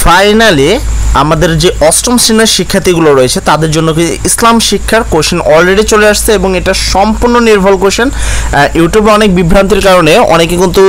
Finally আমাদের যে অষ্টম শ্রেণীর শিক্ষার্থীগুলো রয়েছে তাদের জন্য ইসলাম শিক্ষার কোশ্চেন অলরেডি চলে আসছে এবং এটা সম্পূর্ণ নির্ভুল কোশ্চেন। ইউটিউবে অনেক বিভ্রান্তির কারণে অনেকে কিন্তু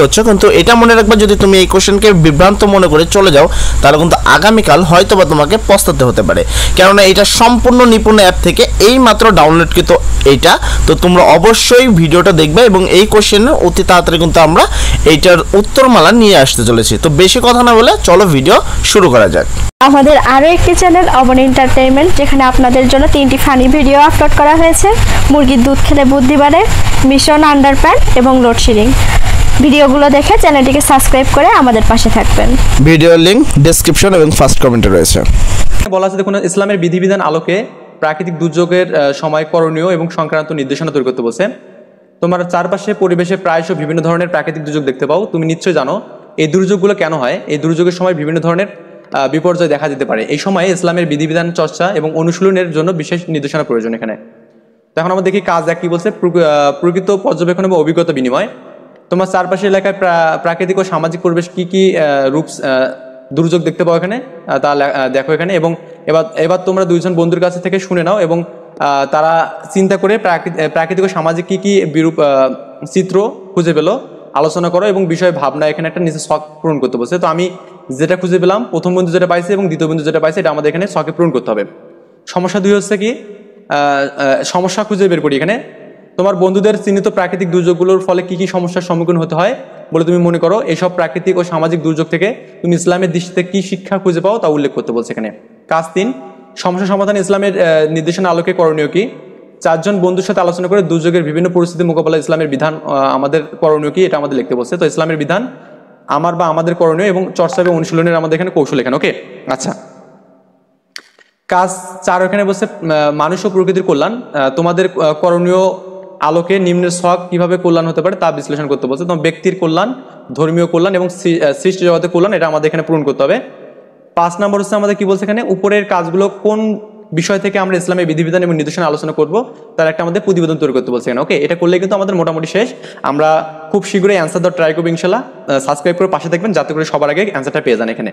হচ্ছে, কিন্তু এটা মনে রাখবা, যদি তুমি এই কোশ্চেনকে বিভ্রান্ত মনে করে চলে যাও তাহলে কিন্তু আগামীকাল হয়তো বা তোমাকে পস্তাতে হতে পারে, কেননা এটা সম্পূর্ণ নিপুণ অ্যাপ থেকে এই মাত্র ডাউনলোডকৃত এইটা। তো তোমরা অবশ্যই ভিডিওটা দেখবে এবং এই কোশ্চেনের অতি তাড়াতাড়ি কিন্তু আমরা এইটার উত্তরমালা নিয়ে আসতে চলেছি। তো বেশি কথা না বলে চলো ভিডিও শুরু করা যাক। আমাদের আরও একটি চ্যানেল অবন এন্টারটেইনমেন্ট, যেখানে আপনাদের জন্য 3টি ফানি ভিডিও আপলোড করা হয়েছে। মুরগির দুধ খেলে বুদ্ধি বাড়ে, মিশন আন্ডারপ্যান্ট এবং লোডশেডিং। ভিডিওগুলো দেখে চ্যানেলটিকে সাবস্ক্রাইব করে আমাদের পাশে থাকবেন। ভিডিও লিংক ডেসক্রিপশন এবং ফার্স্ট কমেন্টে রয়েছে। বলা আছে দেখুন, ইসলামের বিধিবিধান আলোকে প্রাকৃতিক দুর্যোগের সময় করণীয় এবং সংক্রান্ত নির্দেশনা তৈরি করতে বলছে। তোমার চারপাশে পরিবেশে প্রায়শই বিভিন্ন ধরনের প্রাকৃতিক দুর্যোগ দেখতে পাও। তুমি নিশ্চয়ই জানো এই দুর্যোগগুলো কেন হয়। এই দুর্যোগের সময় বিভিন্ন ধরনের বিপর্যয় দেখা যেতে পারে। এই সময়ে ইসলামের বিধিবিধান চর্চা এবং অনুশীলনের জন্য বিশেষ নির্দেশনা প্রয়োজন এখানে। তখন আমরা দেখি কাজ এক কি বলছে, প্রকৃত পর্যবেক্ষণ এবং অভিজ্ঞতা বিনিময়। তোমার চারপাশের এলাকায় প্রাকৃতিক ও সামাজিক পরিবেশ কি কি রূপ দুর্যোগ দেখতে পাও এখানে তা দেখো এখানে। এবং এবার তোমরা দুইজন বন্ধুর কাছে থেকে শুনে নাও এবং তারা চিন্তা করে প্রাকৃতিক ও সামাজিক কি কি বিরূপ চিত্র খুঁজে পেলো আলোচনা করো এবং বিষয় ভাবনা এখানে একটা নিজের শখ পূরণ করতে বলছে। তো আমি যেটা খুঁজে পেলাম, প্রথম বন্ধু যেটা পাইছে এবং দ্বিতীয় বন্ধু যেটা পাইছে, এটা আমাদের এখানে শখে পূরণ করতে হবে। সমস্যা 2 হচ্ছে কি, সমস্যা খুঁজে বের করি এখানে। তোমার বন্ধুদের চিহ্নিত প্রাকৃতিক দুর্যোগগুলোর ফলে কি কি সমস্যার সম্মুখীন হতে হয় বলে তুমি মনে করো। এসব প্রাকৃতিক ও সামাজিক দুর্যোগ থেকে তুমি ইসলামের দৃষ্টিতে কি শিক্ষা খুঁজে পাও তা উল্লেখ করতে বলছে এখানে। কাজ 3, সমস্যা সমাধান ইসলামের নির্দেশনা আলোকে করণীয় কি। 4 জন বন্ধুর সাথে আলোচনা করে দুর্যোগের বিভিন্ন পরিস্থিতি মোকাবেলা ইসলামের বিধান আমাদের করণীয় কি, এটা আমাদের লিখতে বলছে। তো ইসলামের বিধান আমার বা আমাদের করণীয় এবং চর্চা এবং অনুশীলনের আমাদের এখানে কৌশল এখানে। ওকে, আচ্ছা। কাজ 4 এখানে বলছে মানুষ ও প্রকৃতির কল্যাণ। তোমাদের করণীয় আলোকে নিম্নের শখ কিভাবে কল্যাণ হতে পারে তা বিশ্লেষণ করতে বলছে। তোমার ব্যক্তির কল্যাণ, ধর্মীয় কল্যাণ এবং সৃষ্টি জগতের কল্যাণ, এটা আমাদের এখানে পূরণ করতে হবে। 5 নম্বর হচ্ছে আমাদের কি বলছে এখানে, উপরের কাজগুলো কোন বিষয় থেকে আমরা ইসলামের বিধিবিধান এবং নির্দেশনা আলোচনা করব তার একটা আমাদের প্রতিবেদন তৈরি করতে বলছে এখানে। ওকে, এটা করলে কিন্তু আমাদের মোটামুটি শেষ। আমরা খুব শীঘ্রই অ্যান্সার দেওয়ার ট্রাই করবো ইনশাল্লাহ। সাবস্ক্রাইব করে পাশে থাকবেন যাতে করে সবার আগে অ্যান্সারটা পেয়ে যান এখানে।